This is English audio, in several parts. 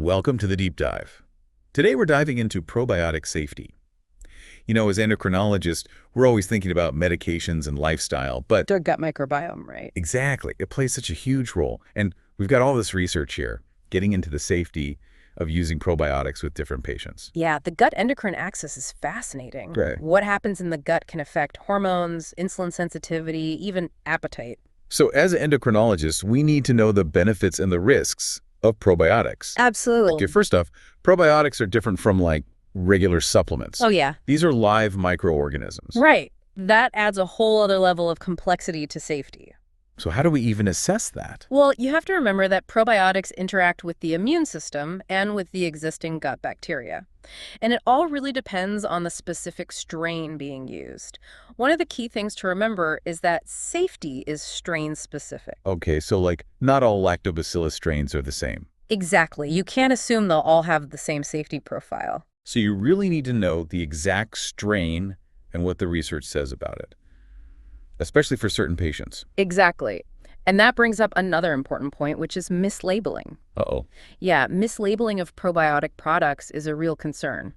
Welcome to the deep dive. Today we're diving into probiotic safety. As endocrinologists, we're always thinking about medications and lifestyle, but Their gut microbiome, right? exactly, it plays such a huge role. And we've got all this research here getting into the safety of using probiotics with different patients. Yeah, the gut endocrine axis is fascinating. Right. What happens in the gut can affect hormones, insulin sensitivity, even appetite. So as endocrinologists, we need to know the benefits and the risks of probiotics. Absolutely. Okay, first off, probiotics are different from regular supplements. Oh, yeah. These are live microorganisms. Right. That adds a whole other level of complexity to safety. So how do we even assess that? Well, you have to remember that probiotics interact with the immune system and with the existing gut bacteria. And it all really depends on the specific strain being used. One of the key things to remember is that safety is strain specific. Okay, so not all Lactobacillus strains are the same. Exactly. You can't assume they'll all have the same safety profile. So you really need to know the exact strain and what the research says about it, especially for certain patients. Exactly. And that brings up another important point, which is mislabeling. Uh-oh. Yeah, mislabeling of probiotic products is a real concern.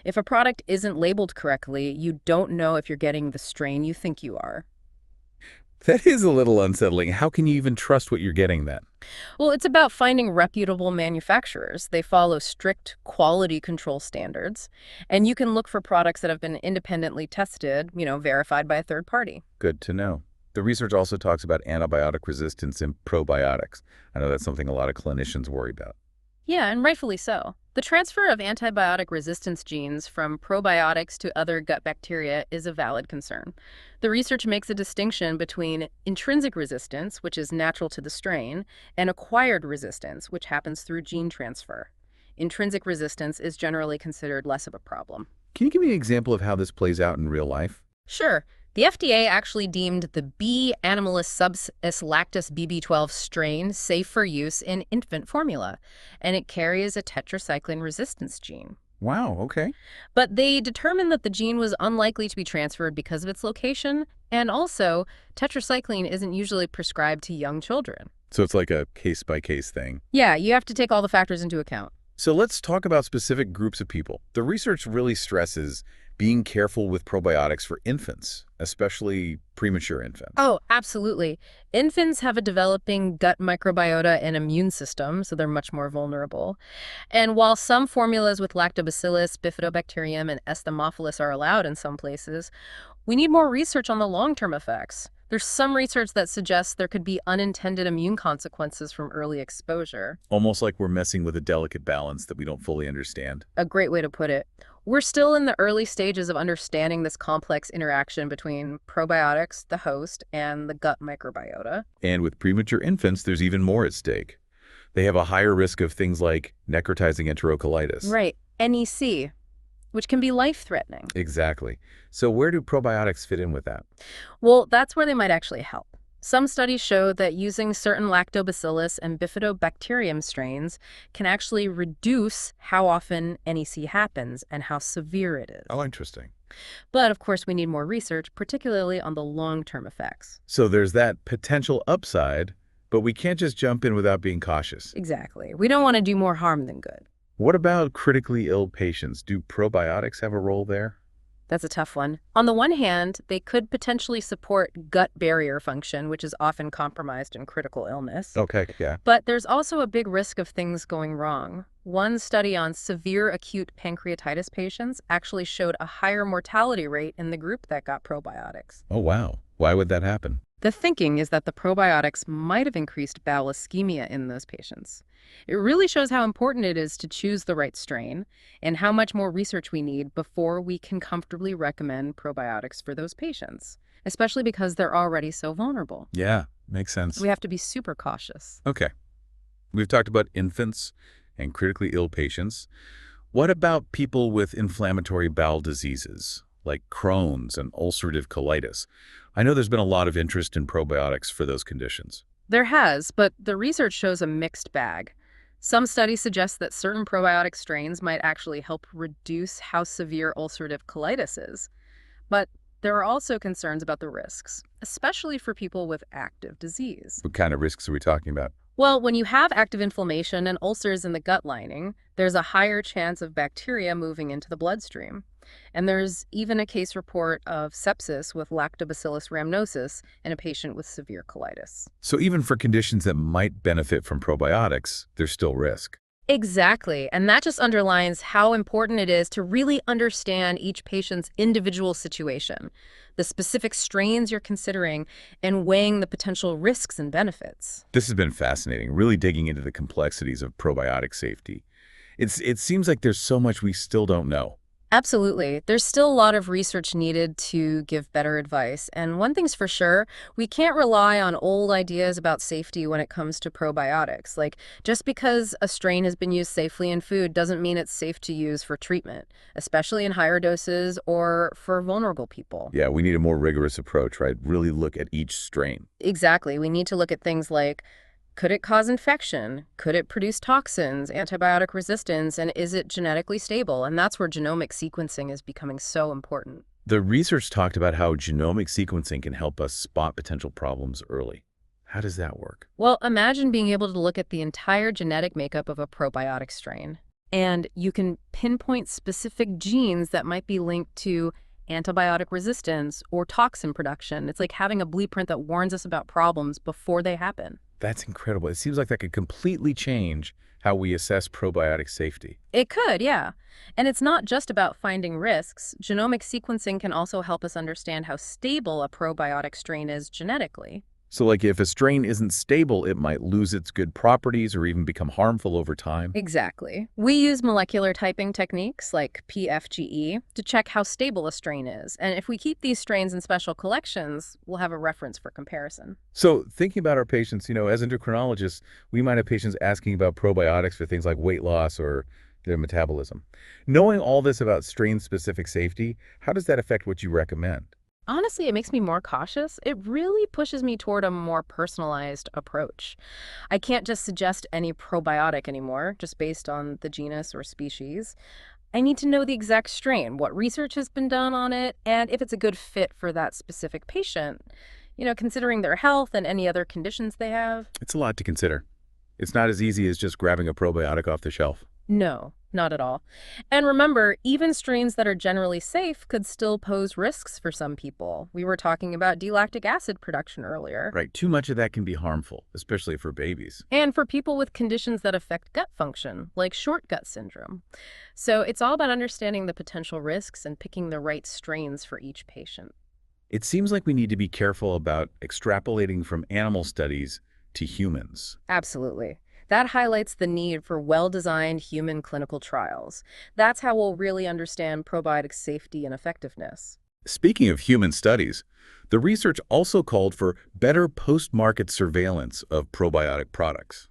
If a product isn't labeled correctly, you don't know if you're getting the strain you think you are. That is a little unsettling. How can you even trust what you're getting then? Well, it's about finding reputable manufacturers. They follow strict quality control standards. And you can look for products that have been independently tested, verified by a third party. Good to know. The research also talks about antibiotic resistance in probiotics. I know that's something a lot of clinicians worry about. Yeah, and rightfully so. The transfer of antibiotic resistance genes from probiotics to other gut bacteria is a valid concern. The research makes a distinction between intrinsic resistance, which is natural to the strain, and acquired resistance, which happens through gene transfer. Intrinsic resistance is generally considered less of a problem. Can you give me an example of how this plays out in real life? Sure. The FDA actually deemed the B. animalis subs lactis BB12 strain safe for use in infant formula, and it carries a tetracycline resistance gene. Wow, okay. But they determined that the gene was unlikely to be transferred because of its location, and also tetracycline isn't usually prescribed to young children. So it's like a case-by-case thing. Yeah, you have to take all the factors into account. So let's talk about specific groups of people. The research really stresses being careful with probiotics for infants, especially premature infants. Oh, absolutely. Infants have a developing gut microbiota and immune system, so they're much more vulnerable. And while some formulas with Lactobacillus, Bifidobacterium, and Escherichia are allowed in some places, we need more research on the long-term effects. There's some research that suggests there could be unintended immune consequences from early exposure. Almost like we're messing with a delicate balance that we don't fully understand. A great way to put it. We're still in the early stages of understanding this complex interaction between probiotics, the host, and the gut microbiota. And with premature infants, there's even more at stake. They have a higher risk of things like necrotizing enterocolitis. Right, NEC, which can be life-threatening. Exactly. So where do probiotics fit in with that? Well, that's where they might actually help. Some studies show that using certain Lactobacillus and Bifidobacterium strains can actually reduce how often NEC happens and how severe it is. Oh, interesting. But of course, we need more research, particularly on the long-term effects. So there's that potential upside, but we can't just jump in without being cautious. Exactly. We don't want to do more harm than good. What about critically ill patients? Do probiotics have a role there? That's a tough one. On the one hand, they could potentially support gut barrier function, which is often compromised in critical illness. Okay, yeah. But there's also a big risk of things going wrong. One study on severe acute pancreatitis patients actually showed a higher mortality rate in the group that got probiotics. Oh, wow. Why would that happen? The thinking is that the probiotics might have increased bowel ischemia in those patients. It really shows how important it is to choose the right strain and how much more research we need before we can comfortably recommend probiotics for those patients, especially because they're already so vulnerable. Yeah, makes sense. We have to be super cautious. Okay. We've talked about infants and critically ill patients. What about people with inflammatory bowel diseases, like Crohn's and ulcerative colitis? I know there's been a lot of interest in probiotics for those conditions. There has, but the research shows a mixed bag. Some studies suggest that certain probiotic strains might actually help reduce how severe ulcerative colitis is. But there are also concerns about the risks, especially for people with active disease. What kind of risks are we talking about? Well, when you have active inflammation and ulcers in the gut lining, there's a higher chance of bacteria moving into the bloodstream. And there's even a case report of sepsis with Lactobacillus rhamnosus in a patient with severe colitis. So even for conditions that might benefit from probiotics, there's still risk. Exactly. And that just underlines how important it is to really understand each patient's individual situation, the specific strains you're considering, and weighing the potential risks and benefits. This has been fascinating, really digging into the complexities of probiotic safety. It seems like there's so much we still don't know. Absolutely. There's still a lot of research needed to give better advice. And one thing's for sure, we can't rely on old ideas about safety when it comes to probiotics. Like, just because a strain has been used safely in food doesn't mean it's safe to use for treatment, especially in higher doses or for vulnerable people. Yeah, we need a more rigorous approach, right? Really look at each strain. Exactly. We need to look at things like, could it cause infection? Could it produce toxins, antibiotic resistance, and is it genetically stable? And that's where genomic sequencing is becoming so important. The research talked about how genomic sequencing can help us spot potential problems early. How does that work? Well, imagine being able to look at the entire genetic makeup of a probiotic strain, and you can pinpoint specific genes that might be linked to antibiotic resistance or toxin production. It's like having a blueprint that warns us about problems before they happen. That's incredible. It seems like that could completely change how we assess probiotic safety. It could, yeah. And it's not just about finding risks. Genomic sequencing can also help us understand how stable a probiotic strain is genetically. So like if a strain isn't stable, it might lose its good properties or even become harmful over time. Exactly. We use molecular typing techniques like PFGE to check how stable a strain is. And if we keep these strains in special collections, we'll have a reference for comparison. So thinking about our patients, as endocrinologists, we might have patients asking about probiotics for things like weight loss or their metabolism. Knowing all this about strain-specific safety, how does that affect what you recommend? Honestly, it makes me more cautious. It really pushes me toward a more personalized approach. I can't just suggest any probiotic anymore, just based on the genus or species. I need to know the exact strain, what research has been done on it, and if it's a good fit for that specific patient, considering their health and any other conditions they have. It's a lot to consider. It's not as easy as just grabbing a probiotic off the shelf. No, not at all. And remember, even strains that are generally safe could still pose risks for some people. We were talking about D-lactic acid production earlier. Right, too much of that can be harmful, especially for babies. And for people with conditions that affect gut function, like short gut syndrome. So it's all about understanding the potential risks and picking the right strains for each patient. It seems like we need to be careful about extrapolating from animal studies to humans. Absolutely. That highlights the need for well-designed human clinical trials. That's how we'll really understand probiotic safety and effectiveness. Speaking of human studies, the research also called for better post-market surveillance of probiotic products.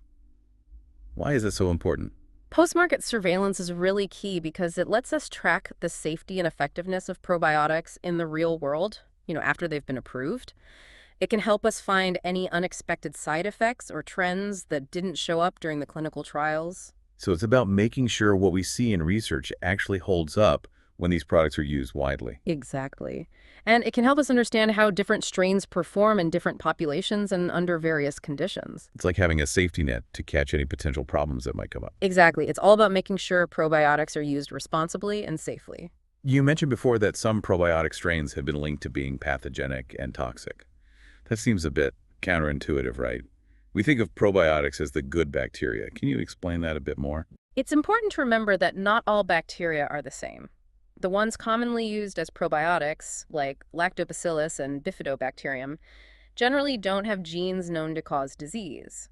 Why is this so important? Post-market surveillance is really key because it lets us track the safety and effectiveness of probiotics in the real world, after they've been approved. It can help us find any unexpected side effects or trends that didn't show up during the clinical trials. So it's about making sure what we see in research actually holds up when these products are used widely. Exactly. And it can help us understand how different strains perform in different populations and under various conditions. It's like having a safety net to catch any potential problems that might come up. Exactly. It's all about making sure probiotics are used responsibly and safely. You mentioned before that some probiotic strains have been linked to being pathogenic and toxic. That seems a bit counterintuitive, right? We think of probiotics as the good bacteria. Can you explain that a bit more? It's important to remember that not all bacteria are the same. The ones commonly used as probiotics, like Lactobacillus and Bifidobacterium, generally don't have genes known to cause disease.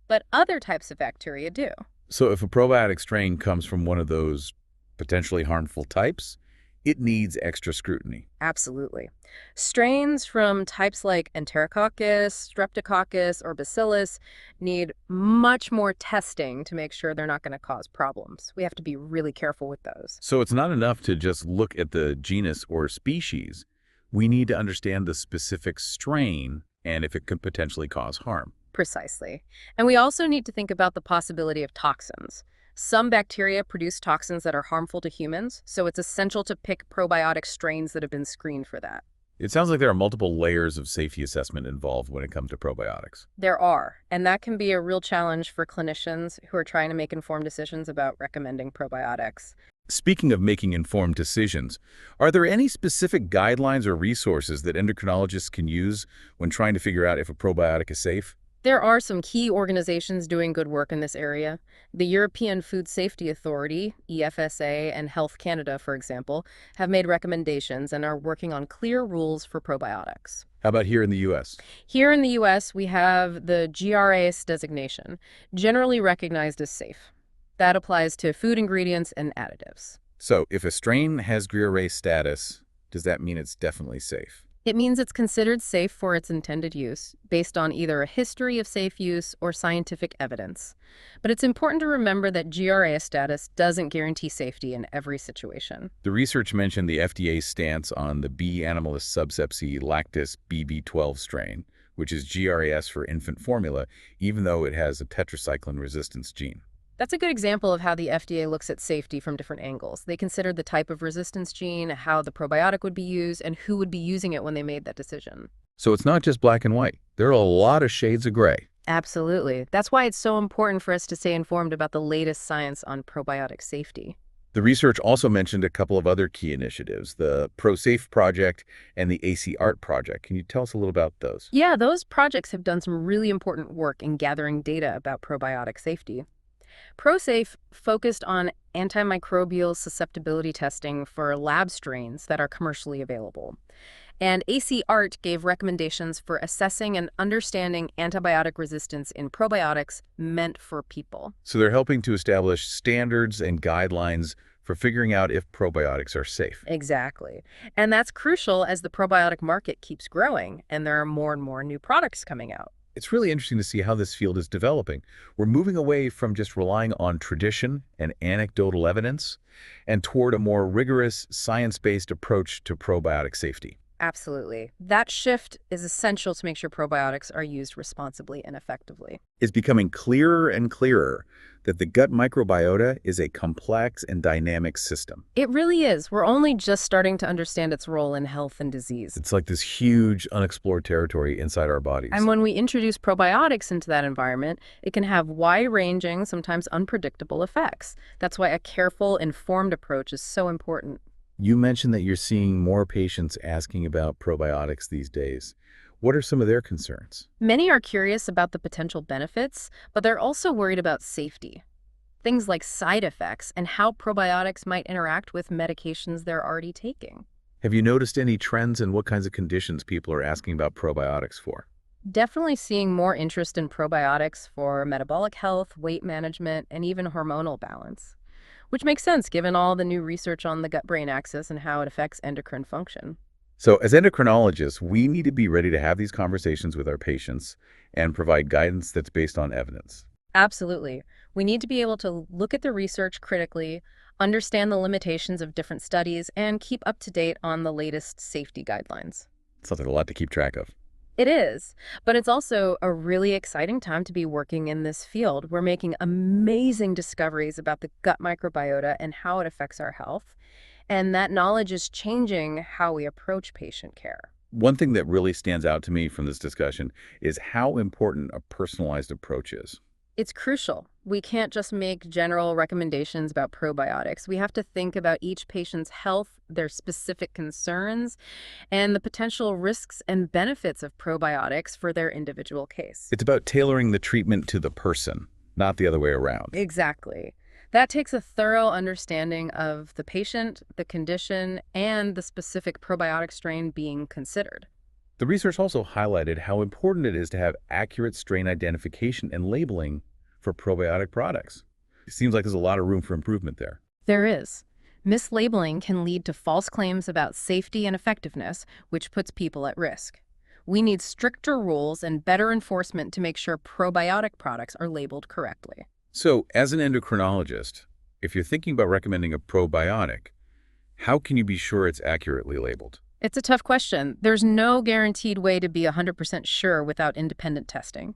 But other types of bacteria do. So if a probiotic strain comes from one of those potentially harmful types, it needs extra scrutiny. Absolutely. Strains from types like Enterococcus, Streptococus, or Bacillus need much more testing to make sure they're not going to cause problems. We have to be really careful with those. So it's not enough to just look at the genus or species. We need to understand the specific strain and if it could potentially cause harm. Precisely. And we also need to think about the possibility of toxins. Some bacteria produce toxins that are harmful to humans, so it's essential to pick probiotic strains that have been screened for that. It sounds like there are multiple layers of safety assessment involved when it comes to probiotics. There are, and that can be a real challenge for clinicians who are trying to make informed decisions about recommending probiotics. Speaking of making informed decisions, are there any specific guidelines or resources that endocrinologists can use when trying to figure out if a probiotic is safe? There are some key organizations doing good work in this area. The European Food Safety Authority, EFSA, and Health Canada, for example, have made recommendations and are working on clear rules for probiotics. How about here in the U.S.? Here in the U.S., we have the GRAS designation, generally recognized as safe. That applies to food ingredients and additives. So, if a strain has GRA status, does that mean it's definitely safe? It means it's considered safe for its intended use, based on either a history of safe use or scientific evidence. But it's important to remember that GRA status doesn't guarantee safety in every situation. The research mentioned the FDA's stance on the B. animalis subsepsi lactis BB12 strain, which is GRAS for infant formula, even though it has a tetracycline resistance gene. That's a good example of how the FDA looks at safety from different angles. They considered the type of resistance gene, how the probiotic would be used, and who would be using it when they made that decision. So it's not just black and white. There are a lot of shades of gray. Absolutely. That's why it's so important for us to stay informed about the latest science on probiotic safety. The research also mentioned a couple of other key initiatives, the ProSafe project and the AC-ART project. Can you tell us a little about those? Yeah, those projects have done some really important work in gathering data about probiotic safety. ProSafe focused on antimicrobial susceptibility testing for lab strains that are commercially available. And AC-ART gave recommendations for assessing and understanding antibiotic resistance in probiotics meant for people. So they're helping to establish standards and guidelines for figuring out if probiotics are safe. Exactly. And that's crucial as the probiotic market keeps growing and there are more and more new products coming out. It's really interesting to see how this field is developing. We're moving away from just relying on tradition and anecdotal evidence and toward a more rigorous, science-based approach to probiotic safety. Absolutely. That shift is essential to make sure probiotics are used responsibly and effectively. It's becoming clearer and clearer that the gut microbiota is a complex and dynamic system. It really is. We're only just starting to understand its role in health and disease. It's like this huge, unexplored territory inside our bodies. And when we introduce probiotics into that environment, it can have wide-ranging, sometimes unpredictable effects. That's why a careful, informed approach is so important. You mentioned that you're seeing more patients asking about probiotics these days. What are some of their concerns? Many are curious about the potential benefits, but they're also worried about safety. Things like side effects and how probiotics might interact with medications they're already taking. Have you noticed any trends in what kinds of conditions people are asking about probiotics for? Definitely seeing more interest in probiotics for metabolic health, weight management, and even hormonal balance. Which makes sense given all the new research on the gut-brain axis and how it affects endocrine function. So as endocrinologists, we need to be ready to have these conversations with our patients and provide guidance that's based on evidence. Absolutely. We need to be able to look at the research critically, understand the limitations of different studies, and keep up to date on the latest safety guidelines. Sounds like a lot to keep track of. It is, but it's also a really exciting time to be working in this field. We're making amazing discoveries about the gut microbiota and how it affects our health, and that knowledge is changing how we approach patient care. One thing that really stands out to me from this discussion is how important a personalized approach is. It's crucial. We can't just make general recommendations about probiotics. We have to think about each patient's health, their specific concerns, and the potential risks and benefits of probiotics for their individual case. It's about tailoring the treatment to the person, not the other way around. Exactly. That takes a thorough understanding of the patient, the condition, and the specific probiotic strain being considered. The research also highlighted how important it is to have accurate strain identification and labeling for probiotic products. It seems like there's a lot of room for improvement there. There is. Mislabeling can lead to false claims about safety and effectiveness, which puts people at risk. We need stricter rules and better enforcement to make sure probiotic products are labeled correctly. So, as an endocrinologist, if you're thinking about recommending a probiotic, how can you be sure it's accurately labeled? It's a tough question. There's no guaranteed way to be 100% sure without independent testing.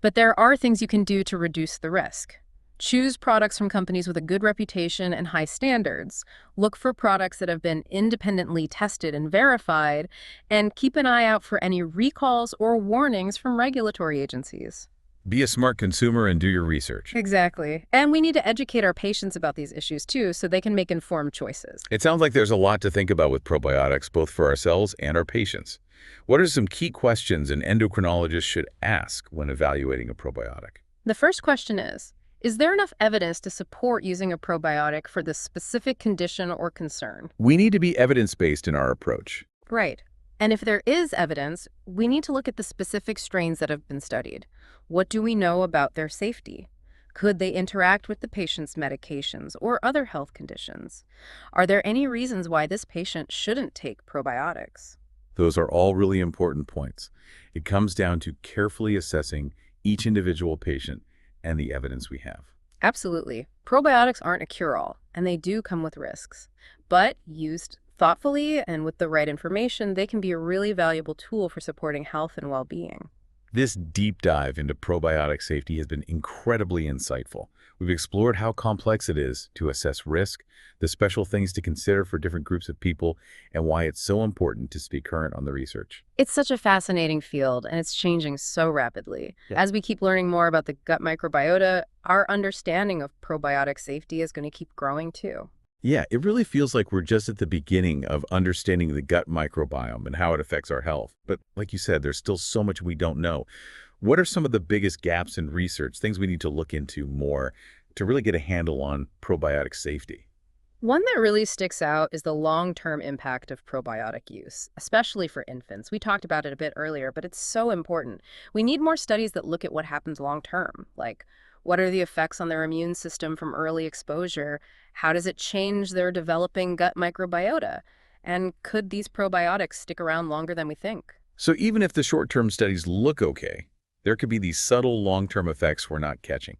But there are things you can do to reduce the risk. Choose products from companies with a good reputation and high standards. Look for products that have been independently tested and verified, and keep an eye out for any recalls or warnings from regulatory agencies. Be a smart consumer and do your research. Exactly. And we need to educate our patients about these issues too, so they can make informed choices. It sounds like there's a lot to think about with probiotics, both for ourselves and our patients. What are some key questions an endocrinologist should ask when evaluating a probiotic? The first question is there enough evidence to support using a probiotic for this specific condition or concern? We need to be evidence-based in our approach. Right. And if there is evidence, we need to look at the specific strains that have been studied. What do we know about their safety? Could they interact with the patient's medications or other health conditions? Are there any reasons why this patient shouldn't take probiotics? Those are all really important points. It comes down to carefully assessing each individual patient and the evidence we have. Absolutely. Probiotics aren't a cure-all, and they do come with risks. But used thoughtfully and with the right information, they can be a really valuable tool for supporting health and well-being. This deep dive into probiotic safety has been incredibly insightful. We've explored how complex it is to assess risk, the special things to consider for different groups of people, and why it's so important to stay current on the research. It's such a fascinating field, and it's changing so rapidly. Yeah. As we keep learning more about the gut microbiota, our understanding of probiotic safety is going to keep growing too. Yeah, it really feels like we're just at the beginning of understanding the gut microbiome and how it affects our health. But like you said, there's still so much we don't know. What are some of the biggest gaps in research, things we need to look into more to really get a handle on probiotic safety? One that really sticks out is the long-term impact of probiotic use, especially for infants. We talked about it a bit earlier, but it's so important. We need more studies that look at what happens long-term, like what are the effects on their immune system from early exposure? How does it change their developing gut microbiota? And could these probiotics stick around longer than we think? So even if the short-term studies look okay, there could be these subtle long-term effects we're not catching.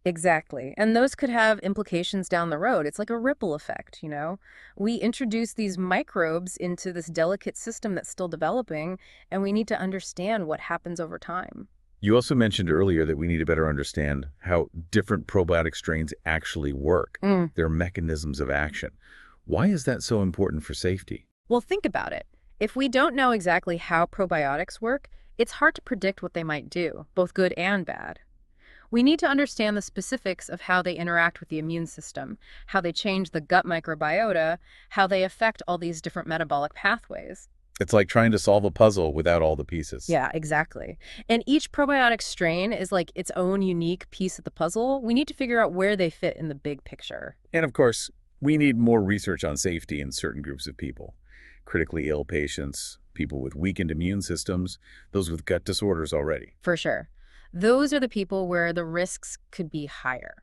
Exactly. And those could have implications down the road. It's like a ripple effect, you know? We introduce these microbes into this delicate system that's still developing, and we need to understand what happens over time. You also mentioned earlier that we need to better understand how different probiotic strains actually work, their mechanisms of action. Why is that so important for safety? Well, think about it. If we don't know exactly how probiotics work, it's hard to predict what they might do, both good and bad. We need to understand the specifics of how they interact with the immune system, how they change the gut microbiota, how they affect all these different metabolic pathways. It's like trying to solve a puzzle without all the pieces. Yeah, exactly. And each probiotic strain is like its own unique piece of the puzzle. We need to figure out where they fit in the big picture. And of course, we need more research on safety in certain groups of people. Critically ill patients, people with weakened immune systems, those with gut disorders already. For sure. Those are the people where the risks could be higher.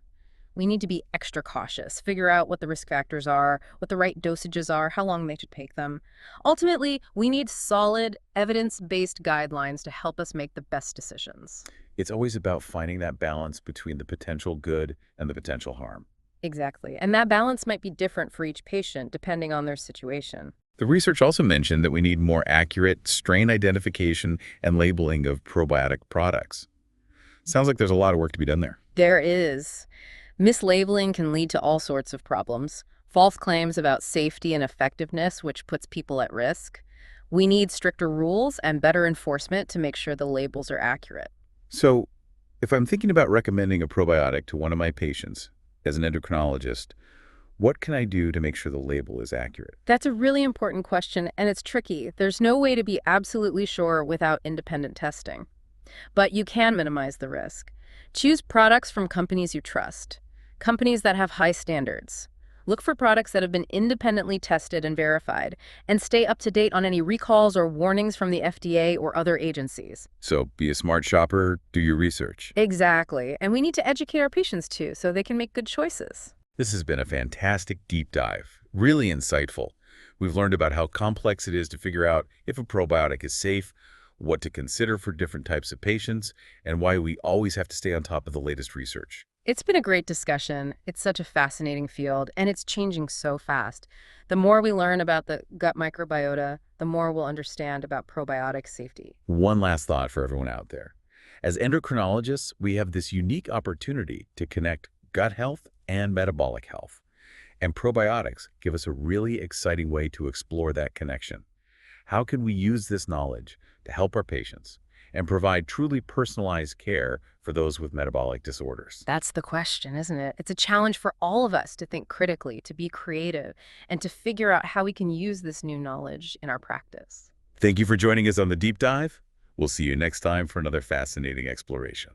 We need to be extra cautious, figure out what the risk factors are, what the right dosages are, how long they should take them. Ultimately, we need solid, evidence-based guidelines to help us make the best decisions. It's always about finding that balance between the potential good and the potential harm. Exactly. And that balance might be different for each patient, depending on their situation. The research also mentioned that we need more accurate strain identification and labeling of probiotic products. Sounds like there's a lot of work to be done there. There is. Mislabeling can lead to all sorts of problems. False claims about safety and effectiveness, which puts people at risk. We need stricter rules and better enforcement to make sure the labels are accurate. So, if I'm thinking about recommending a probiotic to one of my patients as an endocrinologist, what can I do to make sure the label is accurate? That's a really important question, and it's tricky. There's no way to be absolutely sure without independent testing. But you can minimize the risk. Choose products from companies you trust, companies that have high standards. Look for products that have been independently tested and verified, and stay up to date on any recalls or warnings from the FDA or other agencies. So be a smart shopper, do your research. Exactly. And we need to educate our patients too, so they can make good choices. This has been a fantastic deep dive, really insightful. We've learned about how complex it is to figure out if a probiotic is safe, what to consider for different types of patients, and why we always have to stay on top of the latest research. It's been a great discussion. It's such a fascinating field, and it's changing so fast. The more we learn about the gut microbiota, the more we'll understand about probiotic safety. One last thought for everyone out there. As endocrinologists, we have this unique opportunity to connect gut health and metabolic health. And probiotics give us a really exciting way to explore that connection. How can we use this knowledge to help our patients and provide truly personalized care for those with metabolic disorders? That's the question, isn't it? It's a challenge for all of us to think critically, to be creative, and to figure out how we can use this new knowledge in our practice. Thank you for joining us on the deep dive. We'll see you next time for another fascinating exploration.